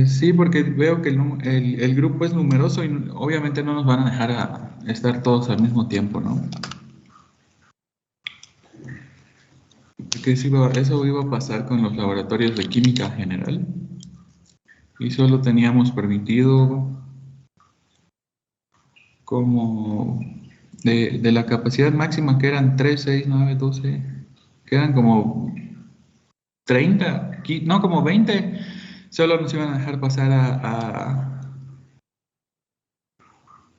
Sí, porque veo que el grupo es numeroso y obviamente no nos van a dejar estar todos al mismo tiempo, ¿no? Porque eso iba a pasar con los laboratorios de química general y solo teníamos permitido como de la capacidad máxima que eran 3, 6, 9, 12, que eran como 30, no, como 20, solo nos iban a dejar pasar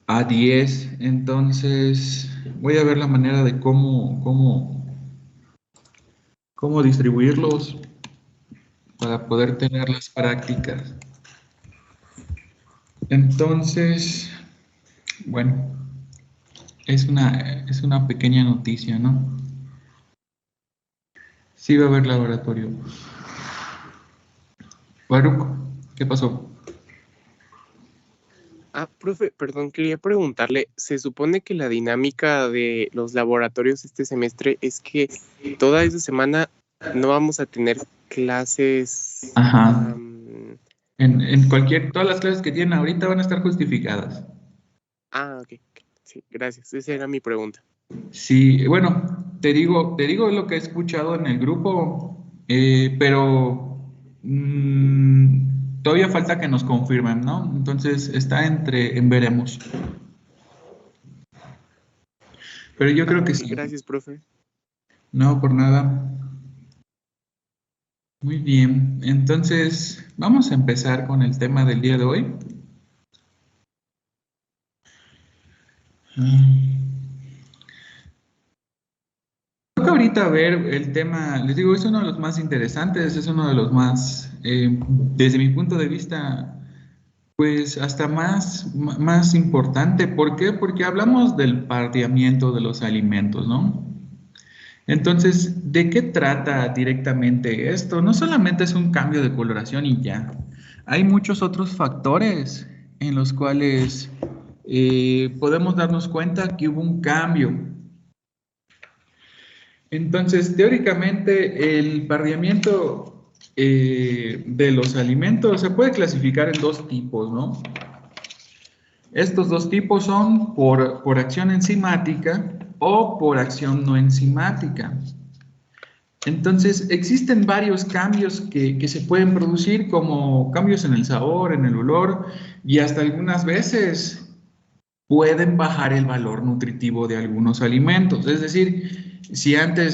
a 10. Entonces voy a ver la manera de cómo distribuirlos para poder tener las prácticas. Entonces, bueno, es una pequeña noticia, ¿no? Sí va a haber laboratorio. Baruch, ¿qué pasó? Profe, perdón, quería preguntarle, se supone que la dinámica de los laboratorios este semestre es que toda esta semana no vamos a tener clases. Ajá. Todas las clases que tienen ahorita van a estar justificadas. Ok. Sí, gracias. Esa era mi pregunta. Sí, bueno, te digo lo que he escuchado en el grupo, pero todavía falta que nos confirmen, ¿no? Entonces está en veremos. Pero yo creo que Ok, sí. gracias, profe. No, por nada. Muy bien. Entonces, vamos a empezar con el tema del día de hoy. Toca ahorita ver el tema, les digo, es uno de los más interesantes, es uno de los más, desde mi punto de vista, pues hasta más importante. ¿Por qué? Porque hablamos del pardeamiento de los alimentos, ¿no? Entonces, ¿de qué trata directamente esto? No solamente es un cambio de coloración y ya. Hay muchos otros factores en los cuales podemos darnos cuenta que hubo un cambio. Entonces, teóricamente, el pardeamiento de los alimentos se puede clasificar en dos tipos, ¿no? Estos dos tipos son por acción enzimática o por acción no enzimática. Entonces, existen varios cambios que se pueden producir, como cambios en el sabor, en el olor, y hasta algunas veces pueden bajar el valor nutritivo de algunos alimentos. Es decir, si antes,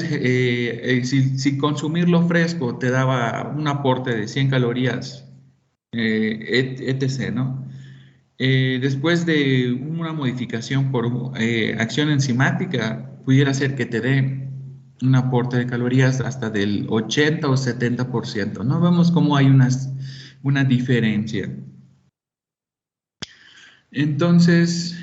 si consumirlo fresco te daba un aporte de 100 calorías, etc., ¿no? Después de una modificación por acción enzimática, pudiera ser que te dé un aporte de calorías hasta del 80 o 70%, ¿no? Vemos cómo hay una diferencia. Entonces,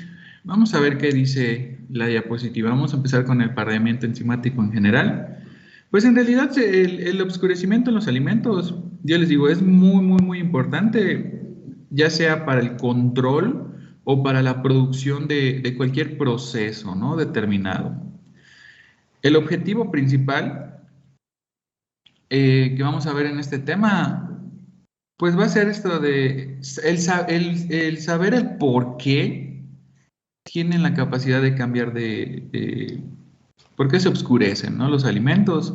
vamos a ver qué dice la diapositiva. Vamos a empezar con el pardeamiento enzimático en general. Pues en realidad el obscurecimiento en los alimentos, yo les digo, es muy, muy, muy importante, ya sea para el control o para la producción de cualquier proceso, ¿no? Determinado. El objetivo principal que vamos a ver en este tema, pues va a ser esto de el saber el por qué tienen la capacidad de cambiar por qué se oscurecen, ¿no? Los alimentos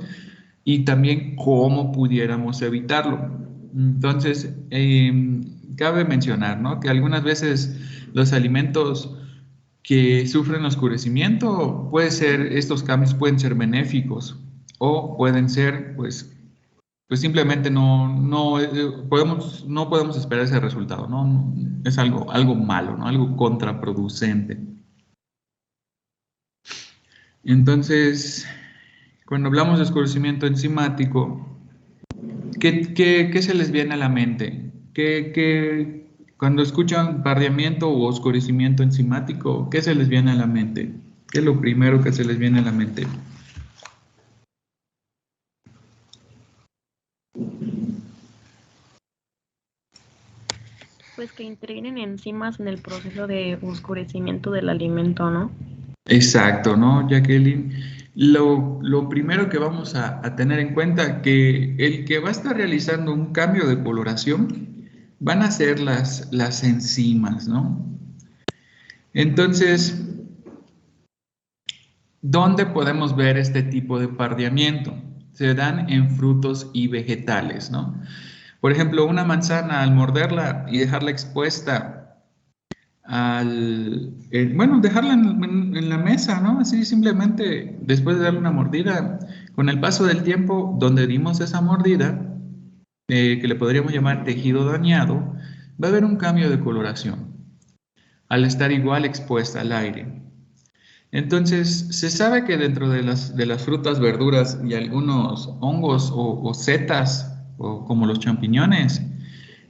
y también cómo pudiéramos evitarlo. Entonces, cabe mencionar, ¿no? Que algunas veces los alimentos que sufren oscurecimiento, estos cambios pueden ser benéficos o pueden ser, pues simplemente no podemos esperar ese resultado, ¿no? Es algo malo, ¿no? Algo contraproducente. Entonces, cuando hablamos de oscurecimiento enzimático, ¿qué se les viene a la mente? Cuando escuchan pardeamiento o oscurecimiento enzimático, ¿qué se les viene a la mente? ¿Qué es lo primero que se les viene a la mente? Pues que integren enzimas en el proceso de oscurecimiento del alimento, ¿no? Exacto, ¿no, Jacqueline? Lo primero que vamos a tener en cuenta que el que va a estar realizando un cambio de coloración van a ser las enzimas, ¿no? Entonces, ¿dónde podemos ver este tipo de pardeamiento? Se dan en frutos y vegetales, ¿no? Por ejemplo, una manzana al morderla y dejarla expuesta bueno, dejarla en la mesa, ¿no? Así simplemente después de darle una mordida, con el paso del tiempo, donde dimos esa mordida, que le podríamos llamar tejido dañado, va a haber un cambio de coloración al estar igual expuesta al aire. Entonces, se sabe que dentro de las frutas, verduras y algunos hongos o setas, o como los champiñones,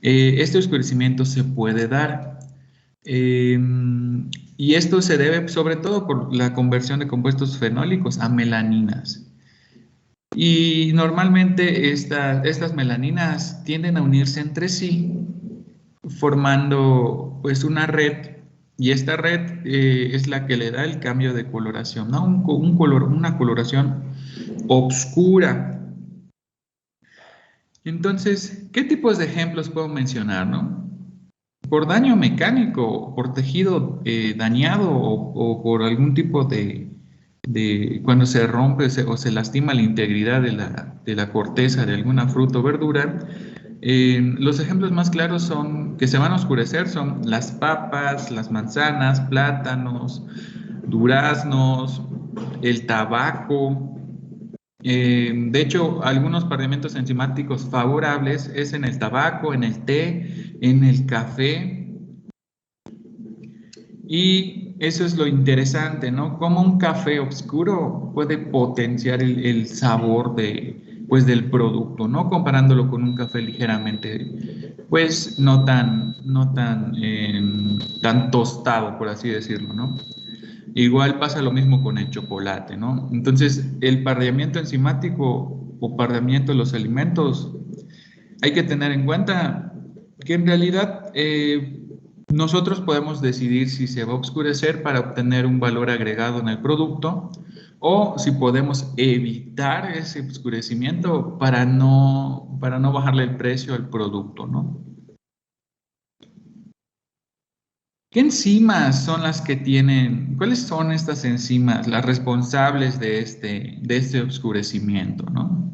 este oscurecimiento se puede dar. Eh, y esto se debe sobre todo por la conversión de compuestos fenólicos a melaninas. Y normalmente estas melaninas tienden a unirse entre sí, formando pues una red, y esta red es la que le da el cambio de coloración, ¿no? Una coloración oscura. Entonces, ¿qué tipos de ejemplos puedo mencionar, no? Por daño mecánico, por tejido dañado o por algún tipo de cuando se rompe o se lastima la integridad de la corteza de alguna fruta o verdura. Los ejemplos más claros son que se van a oscurecer son las papas, las manzanas, plátanos, duraznos, el tabaco. De hecho, algunos pardeamientos enzimáticos favorables es en el tabaco, en el té, en el café. Y eso es lo interesante, ¿no? Cómo un café oscuro puede potenciar el sabor pues, del producto, ¿no? Comparándolo con un café ligeramente, pues, tan tostado, por así decirlo, ¿no? Igual pasa lo mismo con el chocolate, ¿no? Entonces, el pardeamiento enzimático o pardeamiento de los alimentos, hay que tener en cuenta que en realidad nosotros podemos decidir si se va a oscurecer para obtener un valor agregado en el producto o si podemos evitar ese oscurecimiento para no bajarle el precio al producto, ¿no? ¿Qué enzimas son las que tienen? ¿Cuáles son estas enzimas, las responsables de este oscurecimiento, ¿no?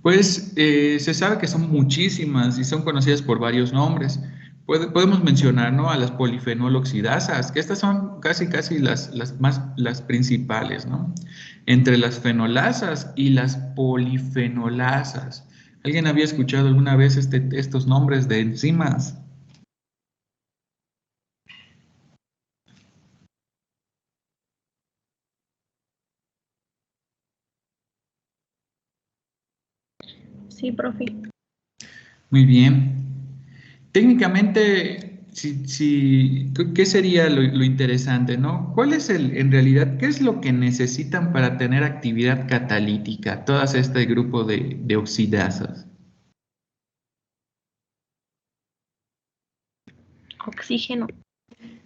Pues se sabe que son muchísimas y son conocidas por varios nombres. Podemos mencionar, ¿no? A las polifenoloxidasas, que estas son casi las principales, ¿no? Entre las fenolasas y las polifenolasas. ¿Alguien había escuchado alguna vez estos nombres de enzimas? Sí, profe. Muy bien. Técnicamente, ¿qué sería lo interesante, no? ¿Cuál es en realidad, qué es lo que necesitan para tener actividad catalítica, todas este grupo de oxidasas? Oxígeno.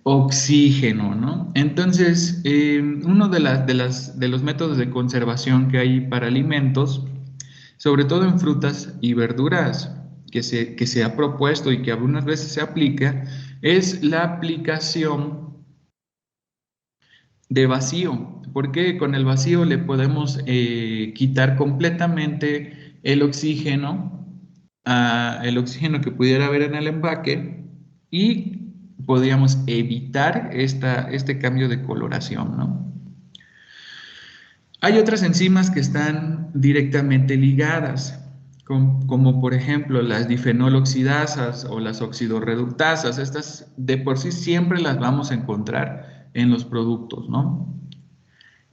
Oxígeno, ¿no? Entonces, uno de los métodos de conservación que hay para alimentos, sobre todo en frutas y verduras, que se ha propuesto y que algunas veces se aplica, es la aplicación de vacío, porque con el vacío le podemos quitar completamente el oxígeno que pudiera haber en el empaque y podríamos evitar este cambio de coloración, ¿no? Hay otras enzimas que están directamente ligadas, como por ejemplo las difenoloxidasas o las oxidorreductasas. Estas de por sí siempre las vamos a encontrar en los productos, ¿no?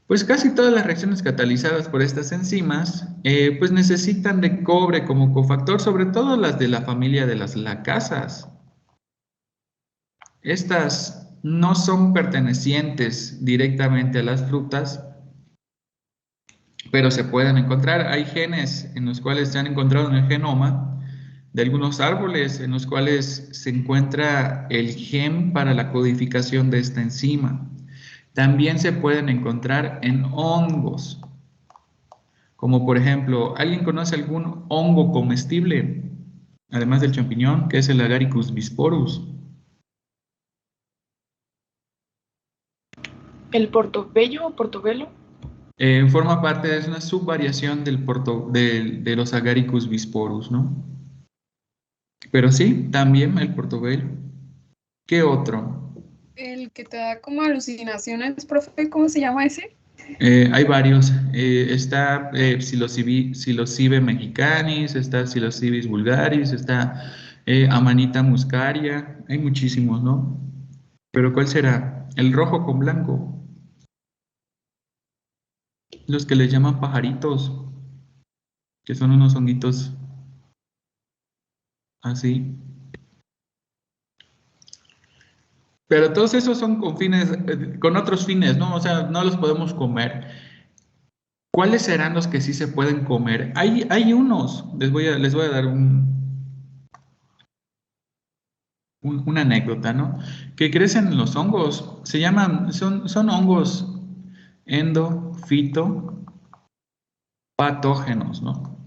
Pues casi todas las reacciones catalizadas por estas enzimas pues necesitan de cobre como cofactor, sobre todo las de la familia de las lacasas. Estas no son pertenecientes directamente a las frutas, pero se pueden encontrar. Hay genes en los cuales se han encontrado en el genoma de algunos árboles en los cuales se encuentra el gen para la codificación de esta enzima. También se pueden encontrar en hongos, como por ejemplo, ¿alguien conoce algún hongo comestible? además del champiñón, que es el Agaricus bisporus. ¿El portobello o portobelo? Forma parte, es una subvariación de los Agaricus bisporus, ¿no? Pero sí, también el portobello. ¿Qué otro? El que te da como alucinaciones, profe, ¿cómo se llama ese? Hay varios. Está Psilocibe mexicanis, está Psilocibis vulgaris, está Amanita muscaria. Hay muchísimos, ¿no? Pero ¿cuál será? El rojo con blanco. Los que les llaman pajaritos, que son unos honguitos así. Pero todos esos son con fines, con otros fines, ¿no? O sea, no los podemos comer. ¿Cuáles serán los que sí se pueden comer? Hay unos, les voy a dar una anécdota, ¿no? Que crecen en los hongos, se llaman, son hongos endofito patógenos, ¿no?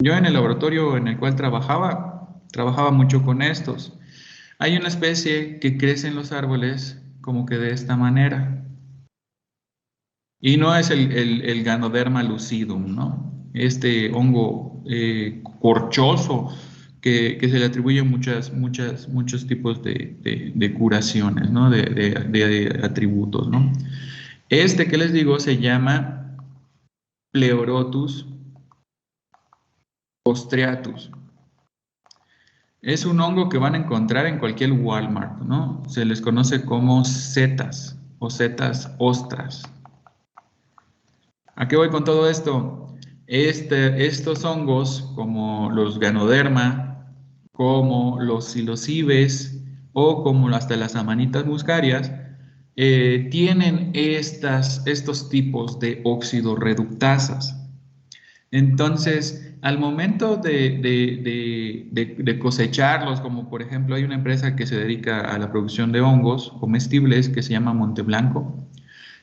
Yo en el laboratorio en el cual trabajaba mucho con estos. Hay una especie que crece en los árboles como que de esta manera. Y no es el Ganoderma lucidum, ¿no? Este hongo corchoso que se le atribuyen muchos tipos de curaciones, ¿no? De atributos, ¿no? Este que les digo se llama Pleurotus ostreatus. Es un hongo que van a encontrar en cualquier Walmart, ¿no? Se les conoce como setas o setas ostras. ¿A qué voy con todo esto? Estos hongos, como los Ganoderma, como los psilocibes o como hasta las amanitas muscarias, tienen estos tipos de oxidorreductasas. Entonces, al momento de cosecharlos, como por ejemplo hay una empresa que se dedica a la producción de hongos comestibles que se llama Monteblanco,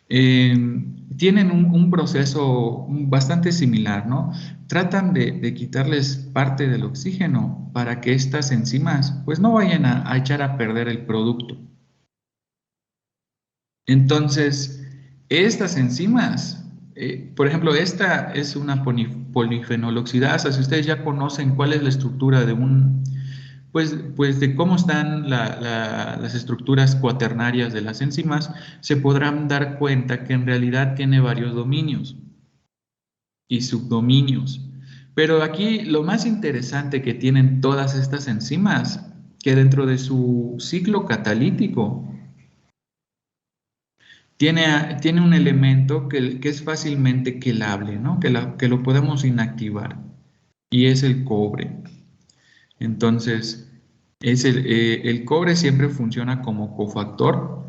tienen un proceso bastante similar, ¿no? Tratan de quitarles parte del oxígeno para que estas enzimas pues no vayan a echar a perder el producto. Entonces, estas enzimas, por ejemplo, esta es una polifenoloxidasa. Si ustedes ya conocen cuál es la estructura de pues de cómo están las estructuras cuaternarias de las enzimas, se podrán dar cuenta que en realidad tiene varios dominios y subdominios. Pero aquí lo más interesante que tienen todas estas enzimas, que dentro de su ciclo catalítico, tiene un elemento que es fácilmente quelable, ¿no? Que lo podemos inactivar, y es el cobre. Entonces, el cobre siempre funciona como cofactor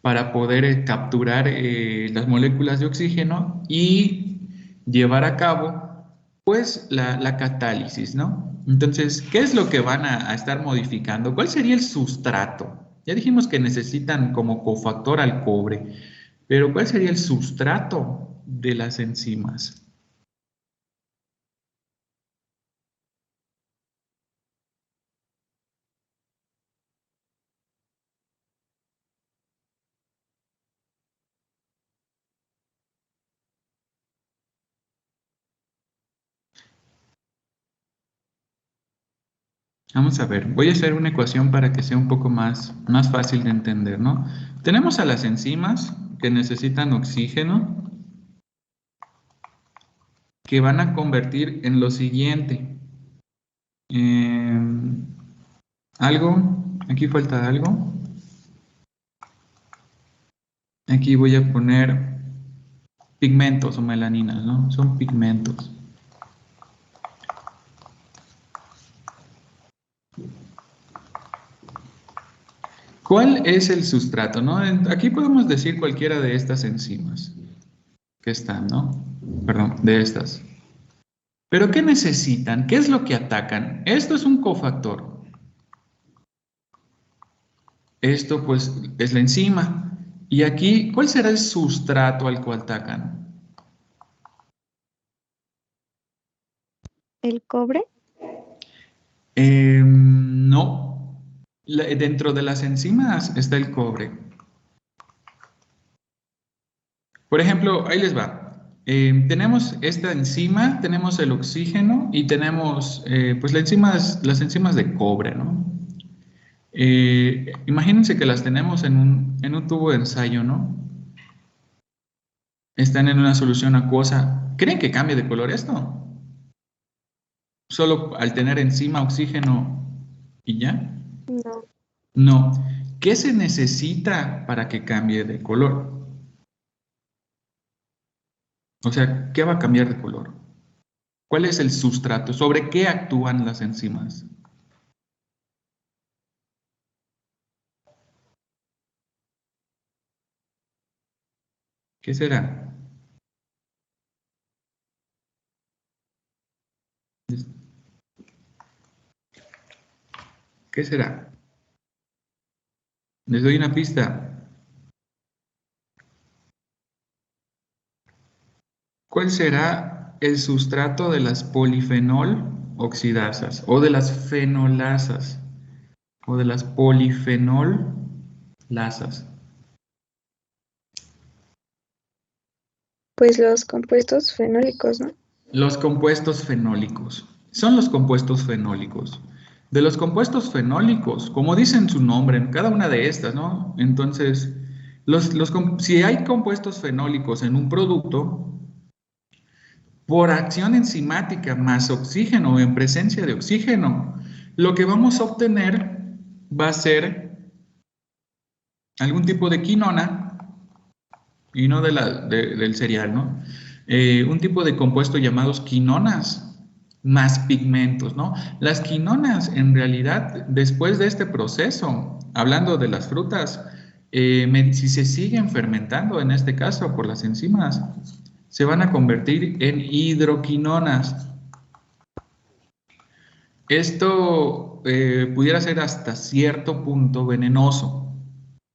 para poder capturar las moléculas de oxígeno y llevar a cabo, pues, la catálisis, ¿no? Entonces, ¿qué es lo que van a estar modificando? ¿Cuál sería el sustrato? Ya dijimos que necesitan como cofactor al cobre, pero ¿cuál sería el sustrato de las enzimas? Vamos a ver, voy a hacer una ecuación para que sea un poco más fácil de entender, ¿no? Tenemos a las enzimas que necesitan oxígeno, que van a convertir en lo siguiente. Aquí falta algo. Aquí voy a poner pigmentos o melaninas, ¿no? Son pigmentos. ¿Cuál es el sustrato, no? Aquí podemos decir cualquiera de estas enzimas que están, ¿no? Perdón, de estas. ¿Pero qué necesitan? ¿Qué es lo que atacan? Esto es un cofactor. Esto, pues, es la enzima. Y aquí, ¿cuál será el sustrato al cual atacan? ¿El cobre? No. Dentro de las enzimas está el cobre. Por ejemplo, ahí les va. Tenemos esta enzima, tenemos el oxígeno y tenemos pues las enzimas de cobre, ¿no? Imagínense que las tenemos en un tubo de ensayo, ¿no? Están en una solución acuosa. ¿Creen que cambie de color esto? ¿Solo al tener enzima, oxígeno y ya? No. No. ¿Qué se necesita para que cambie de color? O sea, ¿qué va a cambiar de color? ¿Cuál es el sustrato? ¿Sobre qué actúan las enzimas? ¿Qué será? ¿Qué será? Les doy una pista. ¿Cuál será el sustrato de las polifenol oxidasas o de las fenolasas o de las polifenol lasas? Pues los compuestos fenólicos, ¿no? Los compuestos fenólicos. Son los compuestos fenólicos. De los compuestos fenólicos, como dicen su nombre, en cada una de estas, ¿no? Entonces, si hay compuestos fenólicos en un producto, por acción enzimática más oxígeno o en presencia de oxígeno, lo que vamos a obtener va a ser algún tipo de quinona, y no del cereal, ¿no? Un tipo de compuesto llamados quinonas más pigmentos, ¿no? Las quinonas, en realidad, después de este proceso, hablando de las frutas, si se siguen fermentando, en este caso por las enzimas, se van a convertir en hidroquinonas. Esto pudiera ser hasta cierto punto venenoso,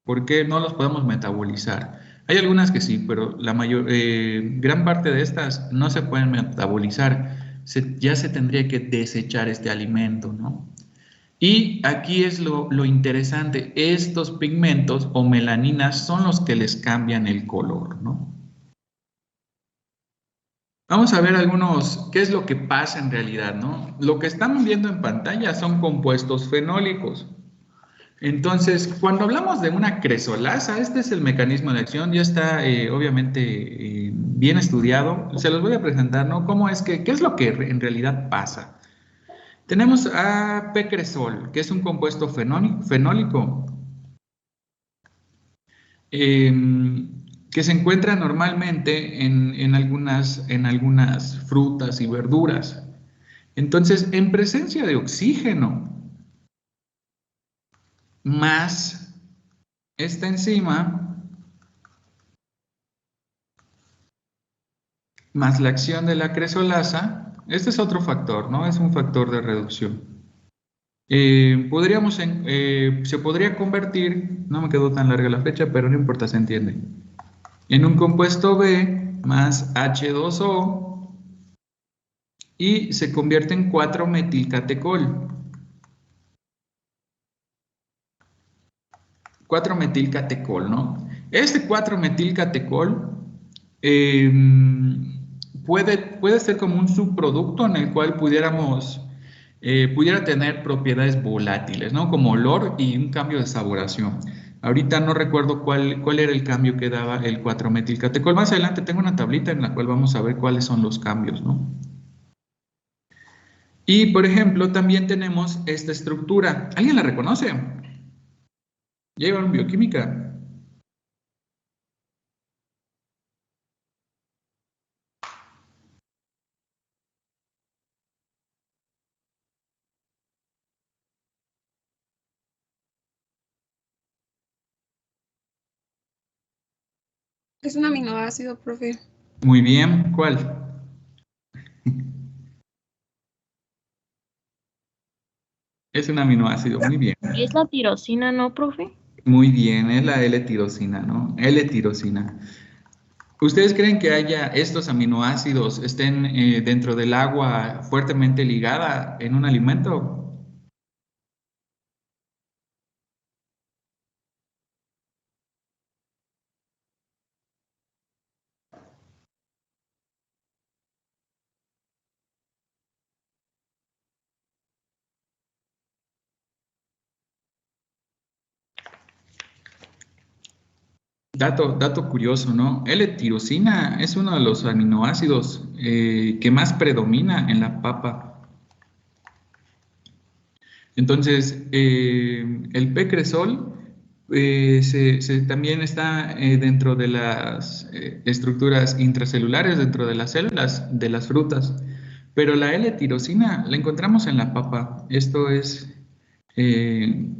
porque no los podemos metabolizar. Hay algunas que sí, pero gran parte de estas no se pueden metabolizar. Ya se tendría que desechar este alimento, ¿no? Y aquí es lo interesante, estos pigmentos o melaninas son los que les cambian el color, ¿no? Vamos a ver qué es lo que pasa en realidad, ¿no? Lo que estamos viendo en pantalla son compuestos fenólicos. Entonces, cuando hablamos de una cresolasa, este es el mecanismo de acción, ya está obviamente bien estudiado. Se los voy a presentar, ¿no? ¿Qué es lo que en realidad pasa? Tenemos a P-cresol, que es un compuesto fenólico que se encuentra normalmente en algunas frutas y verduras. Entonces, en presencia de oxígeno, más esta enzima, más la acción de la cresolasa, este es otro factor, ¿no? Es un factor de reducción. Se podría convertir, no me quedó tan larga la flecha, pero no importa, se entiende, en un compuesto B más H2O y se convierte en 4-metilcatecol. 4-metilcatecol, ¿no? Este 4-metilcatecol puede ser como un subproducto en el cual pudiera tener propiedades volátiles, ¿no? Como olor y un cambio de saboración. Ahorita no recuerdo cuál era el cambio que daba el 4-metilcatecol. Más adelante tengo una tablita en la cual vamos a ver cuáles son los cambios, ¿no? Y, por ejemplo, también tenemos esta estructura. ¿Alguien la reconoce? ¿Ya llevaron bioquímica? Es un aminoácido, profe. Muy bien, ¿cuál? Es un aminoácido, muy bien. ¿Y es la tirosina, no, profe? Muy bien, es la L-tirosina, ¿no? L-tirosina. ¿Ustedes creen que estos aminoácidos estén dentro del agua fuertemente ligada en un alimento? Dato curioso, ¿no? L-tirosina es uno de los aminoácidos que más predomina en la papa. Entonces, el P-cresol también está dentro de las estructuras intracelulares, dentro de las células de las frutas. Pero la L-tirosina la encontramos en la papa. Esto eh,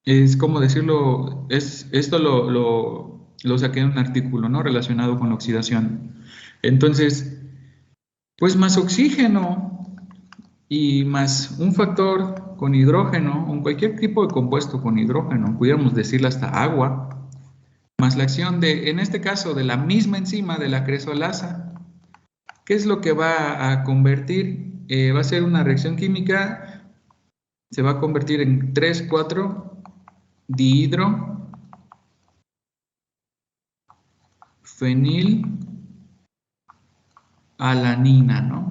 es como decirlo, esto lo saqué en un artículo, ¿no? Relacionado con la oxidación. Entonces, pues más oxígeno y más un factor con hidrógeno, o cualquier tipo de compuesto con hidrógeno, pudiéramos decirle hasta agua, más la acción de, en este caso, de la misma enzima de la cresolasa. ¿Qué es lo que va a convertir? Va a ser una reacción química, se va a convertir en 3,4 dihidrofenilalanina, ¿no?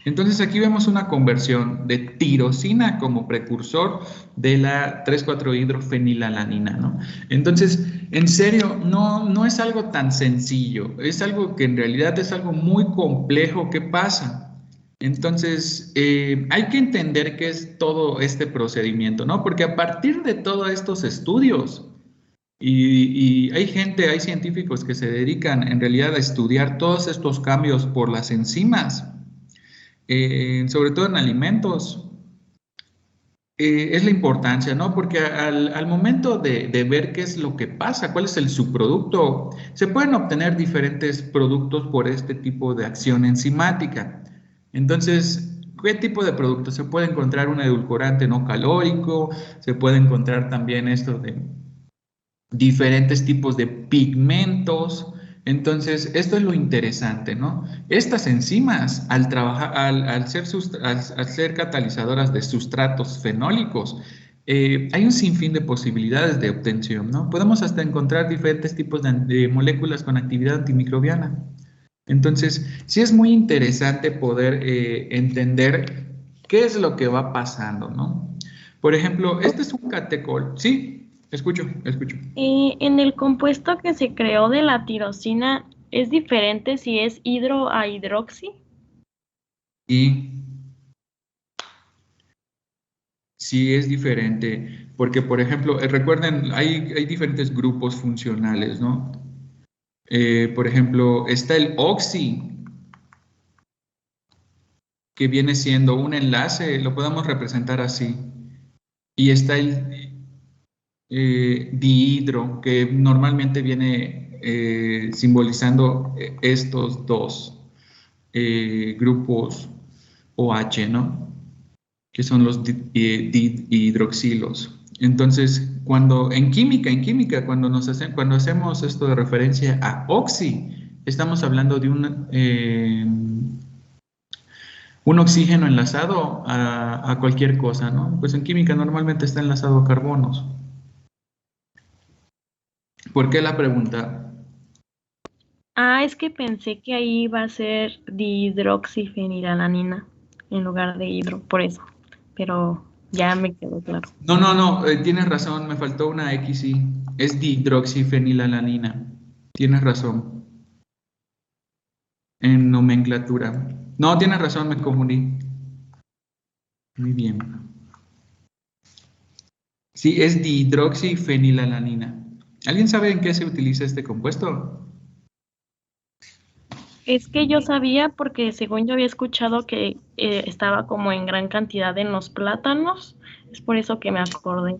Entonces aquí vemos una conversión de tirosina como precursor de la 3,4-hidrofenilalanina, ¿no? Entonces, en serio, no es algo tan sencillo, es algo que en realidad es algo muy complejo que pasa. Entonces, hay que entender qué es todo este procedimiento, ¿no? Porque a partir de todos estos estudios, y hay hay científicos que se dedican en realidad a estudiar todos estos cambios por las enzimas, sobre todo en alimentos, es la importancia, ¿no? Porque al momento de ver qué es lo que pasa, cuál es el subproducto, se pueden obtener diferentes productos por este tipo de acción enzimática. Entonces, ¿qué tipo de productos? Se puede encontrar un edulcorante no calórico, se puede encontrar también esto de diferentes tipos de pigmentos. Entonces, esto es lo interesante, ¿no? Estas enzimas, al trabajar, al ser catalizadoras de sustratos fenólicos, hay un sinfín de posibilidades de obtención, ¿no? Podemos hasta encontrar diferentes tipos de moléculas con actividad antimicrobiana. Entonces, sí es muy interesante poder entender qué es lo que va pasando, ¿no? Por ejemplo, este es un catecol. Sí, escucho. En el compuesto que se creó de la tirosina, ¿es diferente si es hidro a hidroxi? Y sí es diferente, porque por ejemplo, recuerden, hay diferentes grupos funcionales, ¿no? Por ejemplo, está el oxi, que viene siendo un enlace, lo podemos representar así. Y está el dihidro, que normalmente viene simbolizando estos dos grupos OH, ¿no? Que son los dihidroxilos. Entonces, en química, cuando hacemos esto de referencia a oxi, estamos hablando de un oxígeno enlazado a cualquier cosa, ¿no? Pues en química normalmente está enlazado a carbonos. ¿Por qué la pregunta? Ah, es que pensé que ahí iba a ser dihidroxifenilalanina en lugar de hidro, por eso. Pero ya me quedó claro. No, tienes razón, me faltó una X, sí. Es dihidroxifenilalanina. Tienes razón. En nomenclatura. No, tienes razón, me confundí. Muy bien. Sí, es dihidroxifenilalanina. ¿Alguien sabe en qué se utiliza este compuesto? Es que yo sabía porque según yo había escuchado que estaba como en gran cantidad en los plátanos, es por eso que me acordé.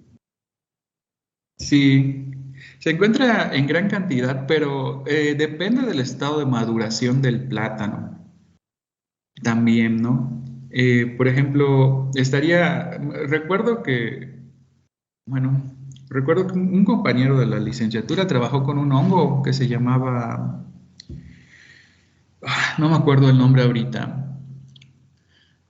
Sí, se encuentra en gran cantidad, pero depende del estado de maduración del plátano. También, ¿no? Por ejemplo, recuerdo que un compañero de la licenciatura trabajó con un hongo que se llamaba, no me acuerdo el nombre ahorita,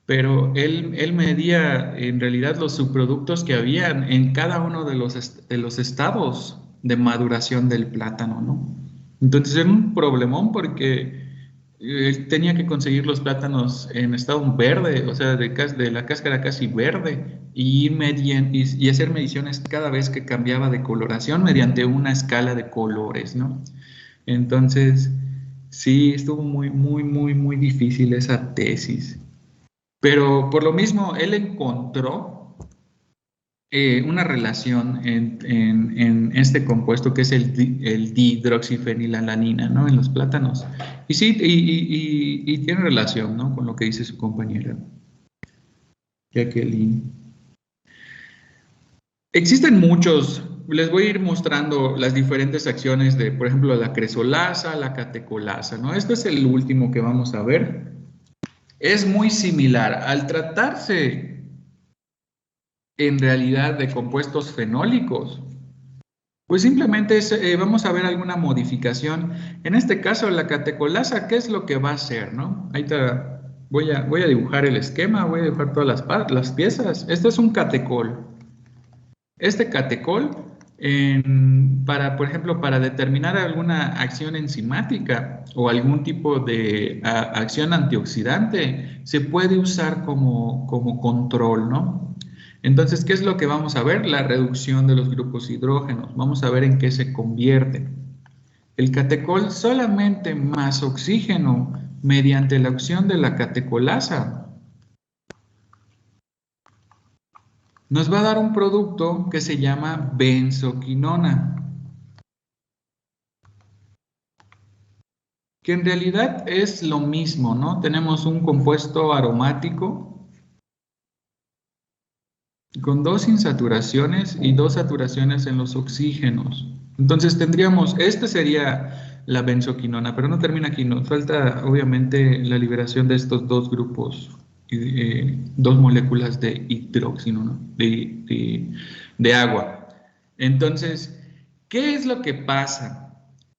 pero él medía en realidad los subproductos que habían en cada uno de los estados de maduración del plátano, ¿no? Entonces era un problemón porque tenía que conseguir los plátanos en estado verde, o sea, de la cáscara casi verde, y hacer mediciones cada vez que cambiaba de coloración mediante una escala de colores, ¿no? Entonces, sí, estuvo muy, muy, muy, muy difícil esa tesis. Pero por lo mismo, él encontró una relación en este compuesto que es el dihidroxifenilalanina, ¿no? En los plátanos. Y sí, y tiene relación, ¿no? Con lo que dice su compañera Jacqueline. Existen muchos, les voy a ir mostrando las diferentes acciones de, por ejemplo, la cresolasa, la catecolasa, ¿no? Este es el último que vamos a ver. Es muy similar. Al tratarse en realidad de compuestos fenólicos, pues simplemente vamos a ver alguna modificación. En este caso, la catecolasa, ¿qué es lo que va a hacer, no? Ahí voy a dibujar el esquema, voy a dibujar todas las piezas. Este es un catecol. Este catecol, por ejemplo, para determinar alguna acción enzimática o algún tipo de acción antioxidante, se puede usar como control, ¿no? Entonces, ¿qué es lo que vamos a ver? La reducción de los grupos hidrógenos. Vamos a ver en qué se convierte. El catecol solamente más oxígeno mediante la acción de la catecolasa nos va a dar un producto que se llama benzoquinona, que en realidad es lo mismo, ¿no? Tenemos un compuesto aromático con 2 insaturaciones y 2 saturaciones en los oxígenos. Entonces tendríamos, este sería la benzoquinona, pero no termina aquí, nos falta obviamente la liberación de estos 2 grupos, 2 moléculas de hidróxido, ¿no? de agua. Entonces, ¿qué es lo que pasa?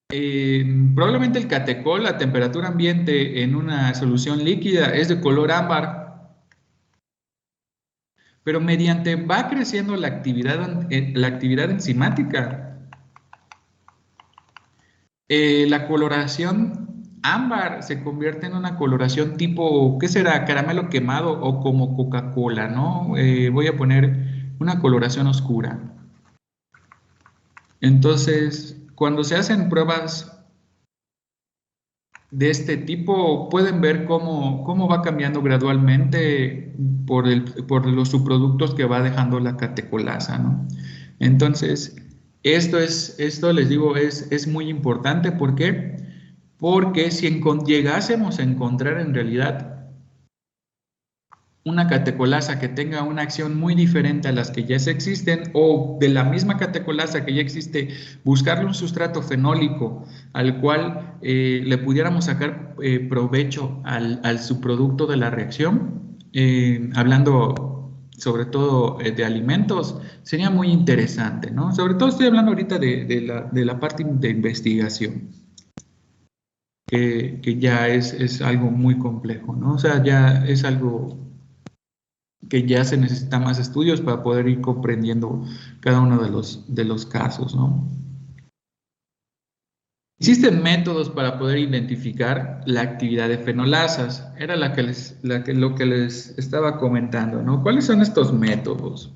Probablemente el catecol a temperatura ambiente en una solución líquida es de color ámbar, pero mediante va creciendo la actividad enzimática, la coloración ámbar se convierte en una coloración tipo, ¿qué será? Caramelo quemado o como Coca-Cola, ¿no? Voy a poner una coloración oscura. Entonces, cuando se hacen pruebas de este tipo, pueden ver cómo va cambiando gradualmente por los subproductos que va dejando la catecolasa, ¿no? Entonces, esto les digo, es muy importante. ¿Por qué? Porque si llegásemos a encontrar en realidad una catecolasa que tenga una acción muy diferente a las que ya existen, o de la misma catecolasa que ya existe, buscarle un sustrato fenólico al cual le pudiéramos sacar provecho al subproducto de la reacción, hablando sobre todo de alimentos, sería muy interesante, ¿no? Sobre todo estoy hablando ahorita de la parte de investigación, que ya es algo muy complejo, ¿no? O sea, ya es algo que ya se necesita más estudios para poder ir comprendiendo cada uno de los casos, ¿no? Existen métodos para poder identificar la actividad de fenolasas. Era lo que les estaba comentando, ¿no? ¿Cuáles son estos métodos?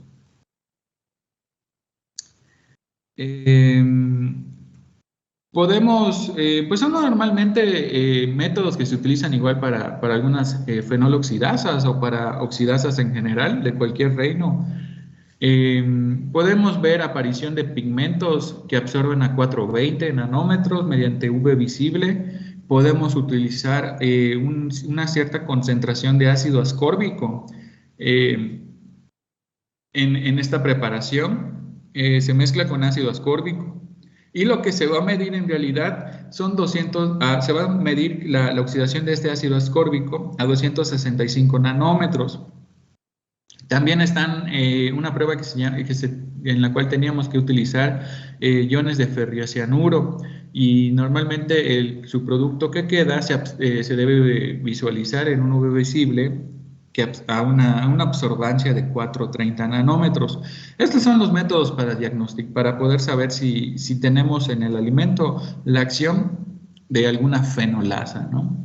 Pues son normalmente métodos que se utilizan igual para algunas fenoloxidasas o para oxidasas en general de cualquier reino. Podemos ver aparición de pigmentos que absorben a 420 nanómetros mediante UV visible. Podemos utilizar una cierta concentración de ácido ascórbico en esta preparación. Se mezcla con ácido ascórbico. Y lo que se va a medir en realidad son se va a medir la oxidación de este ácido ascórbico a 265 nanómetros. También están una prueba en la cual teníamos que utilizar iones de ferriocianuro, y normalmente su producto que queda se debe visualizar en un UV visible a una absorbancia de 430 nanómetros. Estos son los métodos para diagnóstico, para poder saber si tenemos en el alimento la acción de alguna fenolasa, ¿no?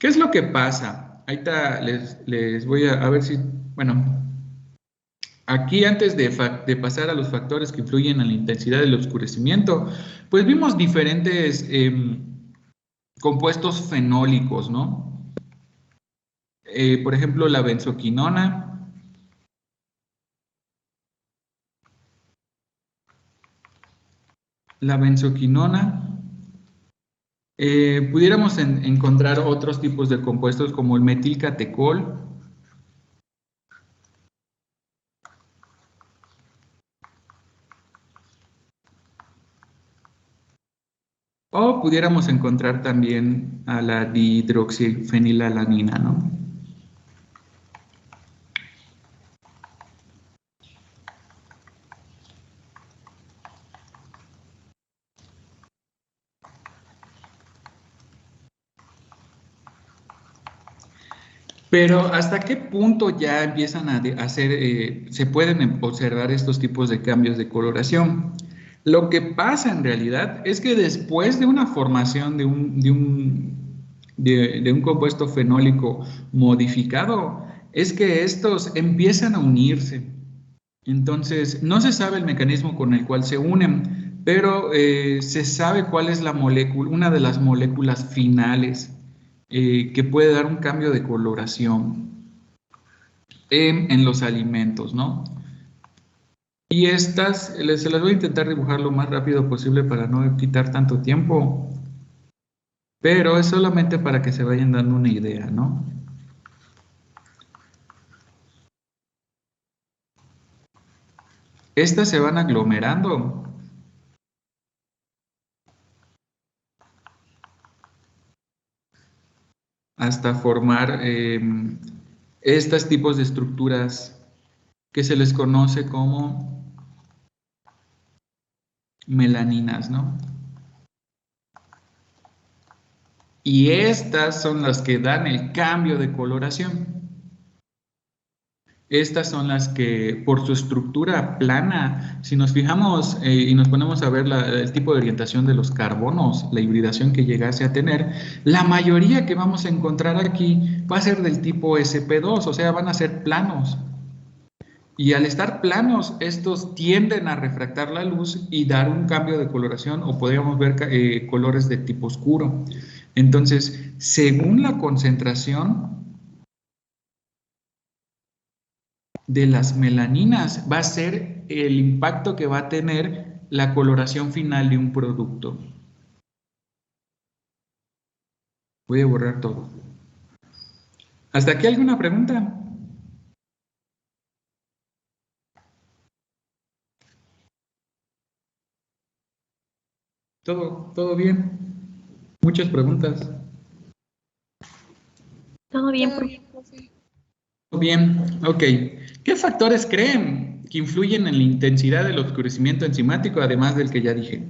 ¿Qué es lo que pasa? Ahorita les voy a ver si, bueno, aquí antes de pasar a los factores que influyen en la intensidad del oscurecimiento, pues vimos diferentes compuestos fenólicos, ¿no? Por ejemplo, la benzoquinona. La benzoquinona. Pudiéramos encontrar otros tipos de compuestos como el metilcatecol. O pudiéramos encontrar también a la dihidroxifenilalanina, ¿no? Pero ¿hasta qué punto ya empiezan a hacer, se pueden observar estos tipos de cambios de coloración? Lo que pasa en realidad es que después de una formación de un compuesto fenólico modificado, es que estos empiezan a unirse. Entonces, no se sabe el mecanismo con el cual se unen, pero se sabe cuál es la molécula, una de las moléculas finales que puede dar un cambio de coloración en los alimentos, ¿no? Y estas, se las voy a intentar dibujar lo más rápido posible para no quitar tanto tiempo, pero es solamente para que se vayan dando una idea, ¿no? Estas se van aglomerando hasta formar estos tipos de estructuras que se les conoce como melaninas, ¿no? Y estas son las que dan el cambio de coloración. Estas son las que, por su estructura plana, si nos fijamos y nos ponemos a ver el tipo de orientación de los carbonos, la hibridación que llegase a tener, la mayoría que vamos a encontrar aquí va a ser del tipo sp2, o sea, van a ser planos. Y al estar planos, estos tienden a refractar la luz y dar un cambio de coloración, o podríamos ver colores de tipo oscuro. Entonces, según la concentración de las melaninas, va a ser el impacto que va a tener la coloración final de un producto. Voy a borrar todo. ¿Hasta aquí alguna pregunta? ¿Todo bien? Muchas preguntas. Todo bien, Todo profe. bien, profe. Todo bien, ok. ¿Qué factores creen que influyen en la intensidad del oscurecimiento enzimático, además del que ya dije?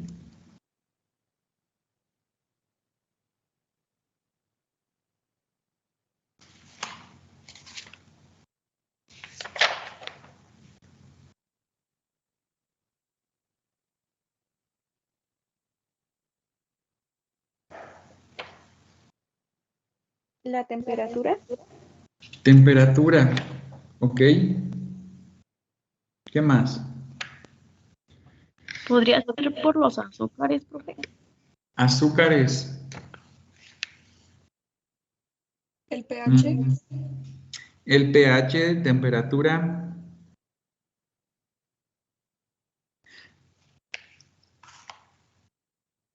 La temperatura. Temperatura, ok. ¿Qué más? ¿Podría ser por los azúcares, profe? Azúcares. El pH. El pH, temperatura.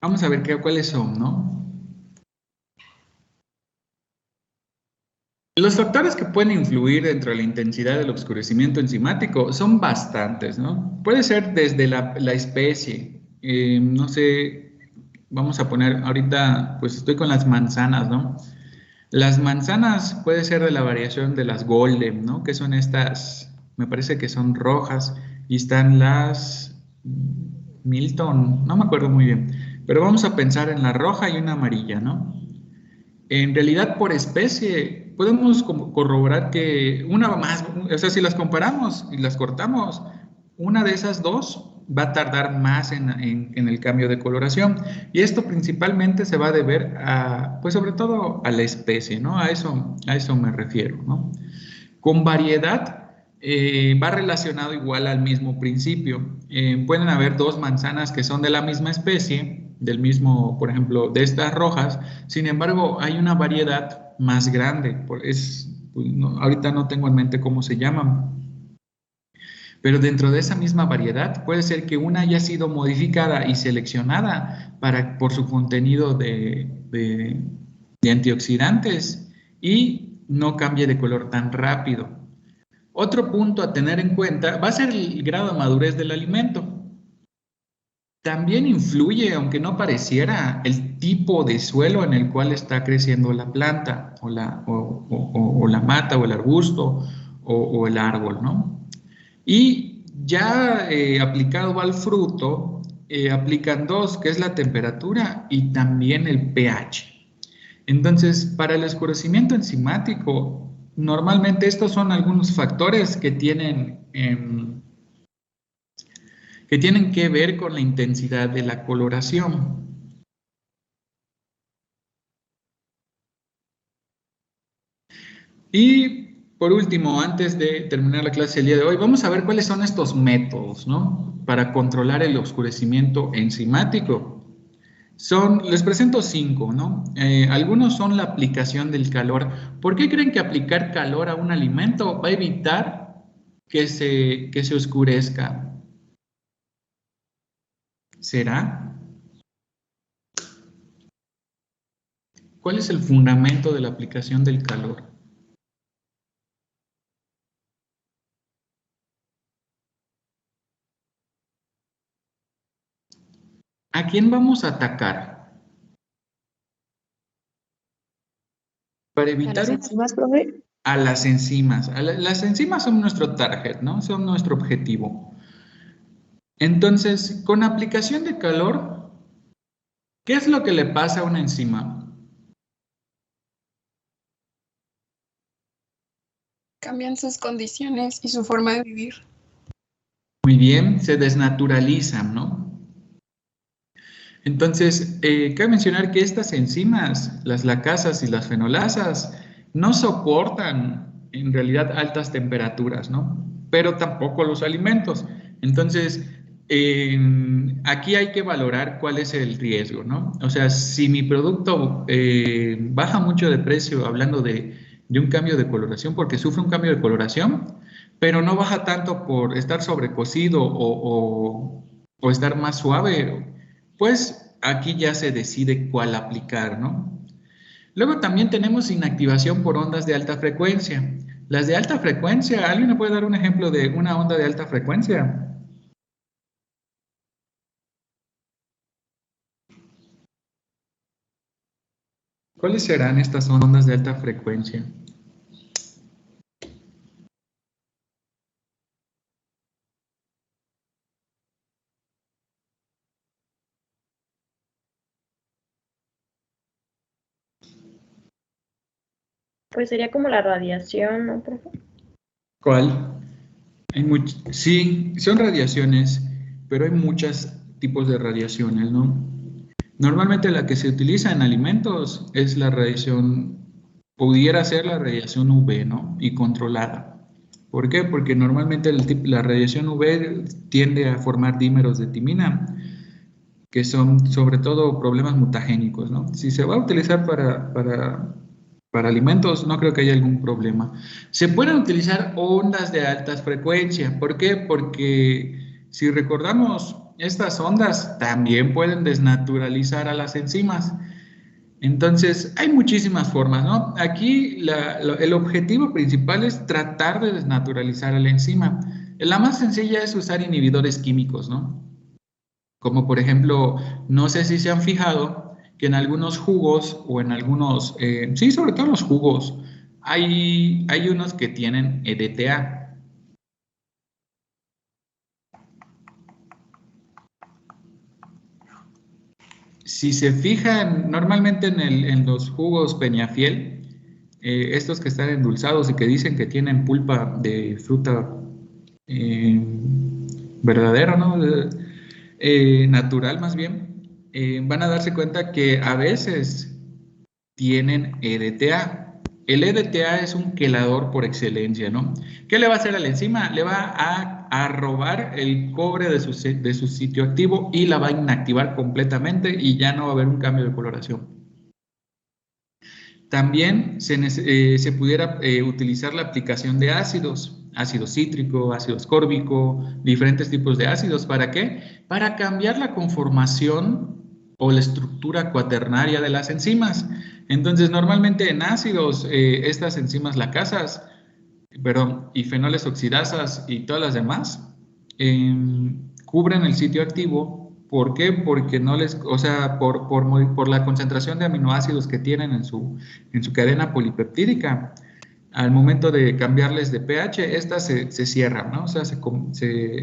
Vamos a ver cuáles son, ¿no? Los factores que pueden influir dentro de la intensidad del oscurecimiento enzimático son bastantes, ¿no? Puede ser desde la especie, no sé, vamos a poner ahorita, pues estoy con las manzanas, ¿no? Las manzanas puede ser de la variación de las Golden, ¿no? Que son estas, me parece que son rojas, y están las Milton, no me acuerdo muy bien, pero vamos a pensar en la roja y una amarilla, ¿no? En realidad, por especie, podemos corroborar que una más, o sea, si las comparamos y las cortamos, una de esas dos va a tardar más en el cambio de coloración. Y esto principalmente se va a deber a, pues sobre todo a la especie, ¿no? A eso me refiero, ¿no? Con variedad va relacionado igual al mismo principio. Pueden haber dos manzanas que son de la misma especie, del mismo, por ejemplo, de estas rojas, sin embargo, hay una variedad más grande. Pues ahorita no tengo en mente cómo se llaman. Pero dentro de esa misma variedad puede ser que una haya sido modificada y seleccionada por su contenido de antioxidantes y no cambie de color tan rápido. Otro punto a tener en cuenta va a ser el grado de madurez del alimento. También influye, aunque no pareciera, el tipo de suelo en el cual está creciendo la planta o la mata o el arbusto o el árbol, ¿no? Y ya aplicado al fruto, aplican dos, que es la temperatura y también el pH. Entonces, para el oscurecimiento enzimático, normalmente estos son algunos factores que tienen que ver con la intensidad de la coloración. Y por último, antes de terminar la clase del día de hoy, vamos a ver cuáles son estos métodos, ¿no? Para controlar el oscurecimiento enzimático. Les presento 5, ¿no? Algunos son la aplicación del calor. ¿Por qué creen que aplicar calor a un alimento va a evitar que se oscurezca? ¿Será? ¿Cuál es el fundamento de la aplicación del calor? ¿A quién vamos a atacar? Para evitar... ¿A las enzimas, profe? A las enzimas. Las enzimas son nuestro target, ¿no? Son nuestro objetivo. Entonces, con aplicación de calor, ¿qué es lo que le pasa a una enzima? Cambian sus condiciones y su forma de vivir. Muy bien, se desnaturalizan, ¿no? Entonces, cabe mencionar que estas enzimas, las lacasas y las fenolasas, no soportan en realidad altas temperaturas, ¿no? Pero tampoco los alimentos. Entonces, aquí hay que valorar cuál es el riesgo, ¿no? O sea, si mi producto baja mucho de precio, hablando de un cambio de coloración, porque sufre un cambio de coloración, pero no baja tanto por estar sobrecocido o estar más suave, pues aquí ya se decide cuál aplicar, ¿no? Luego también tenemos inactivación por ondas de alta frecuencia. Las de alta frecuencia, ¿alguien me puede dar un ejemplo de una onda de alta frecuencia? ¿Cuáles serán estas ondas de alta frecuencia? Pues sería como la radiación, ¿no, profe? ¿Cuál? Sí, son radiaciones, pero hay muchos tipos de radiaciones, ¿no? Normalmente la que se utiliza en alimentos es la radiación, pudiera ser la radiación UV, ¿no? Y controlada. ¿Por qué? Porque normalmente la radiación UV tiende a formar dímeros de timina, que son sobre todo problemas mutagénicos, ¿no? Si se va a utilizar para alimentos, no creo que haya algún problema. Se pueden utilizar ondas de altas frecuencias. ¿Por qué? Porque si recordamos, estas ondas también pueden desnaturalizar a las enzimas. Entonces, hay muchísimas formas, ¿no? Aquí el objetivo principal es tratar de desnaturalizar a la enzima. La más sencilla es usar inhibidores químicos, ¿no? Como por ejemplo, no sé si se han fijado que en algunos jugos o en algunos, sí, sobre todo en los jugos, hay unos que tienen EDTA. Si se fijan, normalmente en los jugos Peñafiel, estos que están endulzados y que dicen que tienen pulpa de fruta verdadero, ¿no? Natural más bien, van a darse cuenta que a veces tienen EDTA. El EDTA es un quelador por excelencia, ¿no? ¿Qué le va a hacer a la enzima? Le va a robar el cobre de su sitio activo y la va a inactivar completamente y ya no va a haber un cambio de coloración. También se pudiera utilizar la aplicación de ácidos, ácido cítrico, ácido ascórbico, diferentes tipos de ácidos. ¿Para qué? Para cambiar la conformación o la estructura cuaternaria de las enzimas. Entonces, normalmente en ácidos, estas enzimas lacasas, y fenoles oxidasas y todas las demás, cubren el sitio activo. ¿Por qué? Porque no les, o sea, por la concentración de aminoácidos que tienen en su cadena polipeptídica. Al momento de cambiarles de pH, estas se cierran, ¿no? O sea, se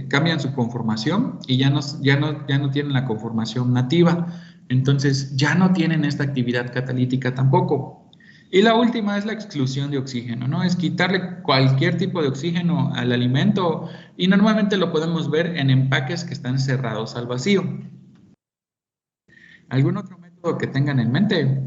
cambian su conformación y ya no tienen la conformación nativa. Entonces, ya no tienen esta actividad catalítica tampoco. Y la última es la exclusión de oxígeno, ¿no? Es quitarle cualquier tipo de oxígeno al alimento y normalmente lo podemos ver en empaques que están cerrados al vacío. ¿Algún otro método que tengan en mente?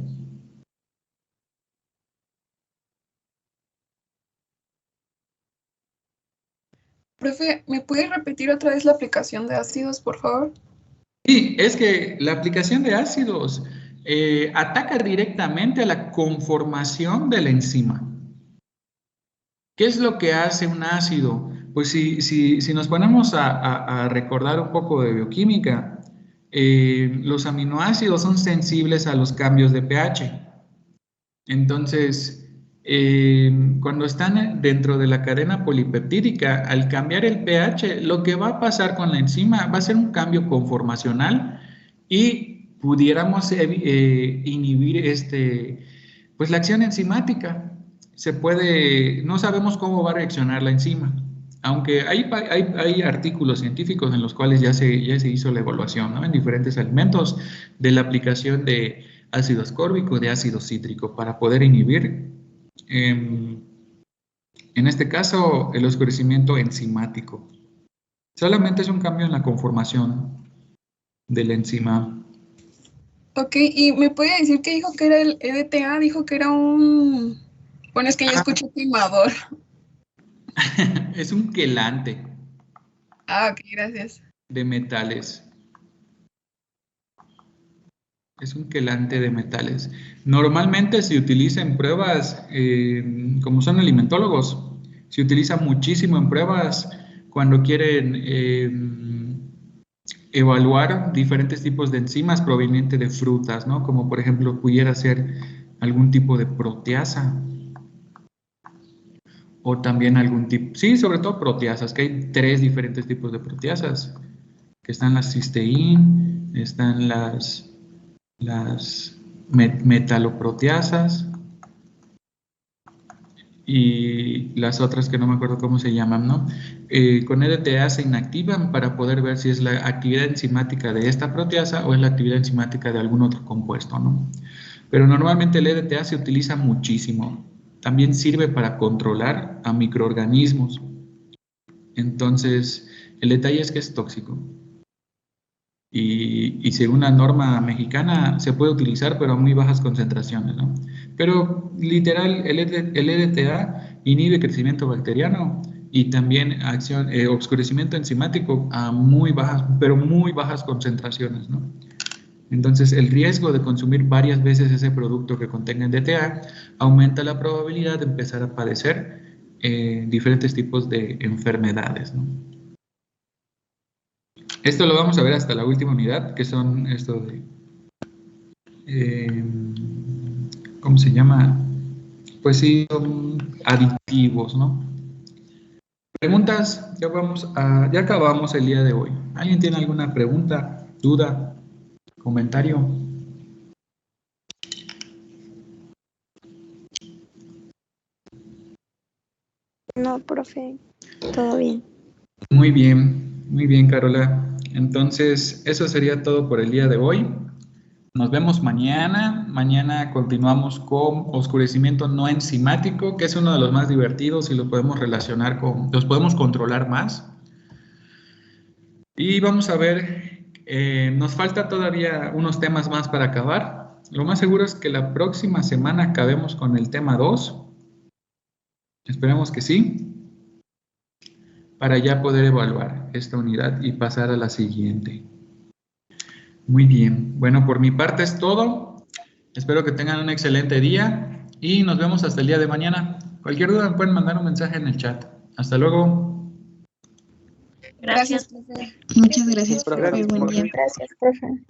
Profe, ¿me puede repetir otra vez la aplicación de ácidos, por favor? Sí, es que la aplicación de ácidos ataca directamente a la conformación de la enzima. ¿Qué es lo que hace un ácido? Pues si nos ponemos a recordar un poco de bioquímica, los aminoácidos son sensibles a los cambios de pH. Entonces, cuando están dentro de la cadena polipeptídica, al cambiar el pH, lo que va a pasar con la enzima va a ser un cambio conformacional y pudiéramos inhibir pues la acción enzimática. No sabemos cómo va a reaccionar la enzima, aunque hay artículos científicos en los cuales ya se hizo la evaluación, ¿no? En diferentes alimentos de la aplicación de ácido ascórbico, de ácido cítrico, para poder inhibir, en este caso, el oscurecimiento enzimático. Solamente es un cambio en la conformación de la enzima. Ok, ¿y me puede decir qué dijo que era el EDTA? Dijo que era un... Bueno, es que yo escucho quemador. Es un quelante. Ah, ok, gracias. De metales. Es un quelante de metales. Normalmente se utiliza en pruebas, como son alimentólogos, se utiliza muchísimo en pruebas cuando quieren evaluar diferentes tipos de enzimas provenientes de frutas, ¿no? Como por ejemplo pudiera ser algún tipo de proteasa. O también algún tipo, sí, sobre todo proteasas, que hay 3 diferentes tipos de proteasas, que están las cisteín, están las metaloproteasas y las otras que no me acuerdo cómo se llaman, ¿no? Con EDTA se inactivan para poder ver si es la actividad enzimática de esta proteasa o es la actividad enzimática de algún otro compuesto, ¿no? Pero normalmente el EDTA se utiliza muchísimo. También sirve para controlar a microorganismos. Entonces, el detalle es que es tóxico. Y según la norma mexicana se puede utilizar, pero a muy bajas concentraciones, ¿no? Pero literal, el EDTA inhibe crecimiento bacteriano y también oscurecimiento enzimático a muy bajas, pero muy bajas concentraciones, ¿no? Entonces, el riesgo de consumir varias veces ese producto que contenga DTA aumenta la probabilidad de empezar a padecer diferentes tipos de enfermedades, ¿no? Esto lo vamos a ver hasta la última unidad, que son esto de... ¿cómo se llama? Pues sí, son aditivos, ¿no? Preguntas, ya acabamos el día de hoy. ¿Alguien tiene alguna pregunta, duda, comentario? No, profe, todo bien. Muy bien, Carola. Entonces, eso sería todo por el día de hoy. Nos vemos mañana. Mañana continuamos con oscurecimiento no enzimático, que es uno de los más divertidos y lo podemos relacionar los podemos controlar más. Y vamos a ver, nos falta todavía unos temas más para acabar. Lo más seguro es que la próxima semana acabemos con el tema 2. Esperemos que sí, para ya poder evaluar esta unidad y pasar a la siguiente. Muy bien, bueno, por mi parte es todo. Espero que tengan un excelente día y nos vemos hasta el día de mañana. Cualquier duda me pueden mandar un mensaje en el chat. Hasta luego. Gracias. Profe. Muchas gracias, Profe. profe. Buen día. Gracias, profe.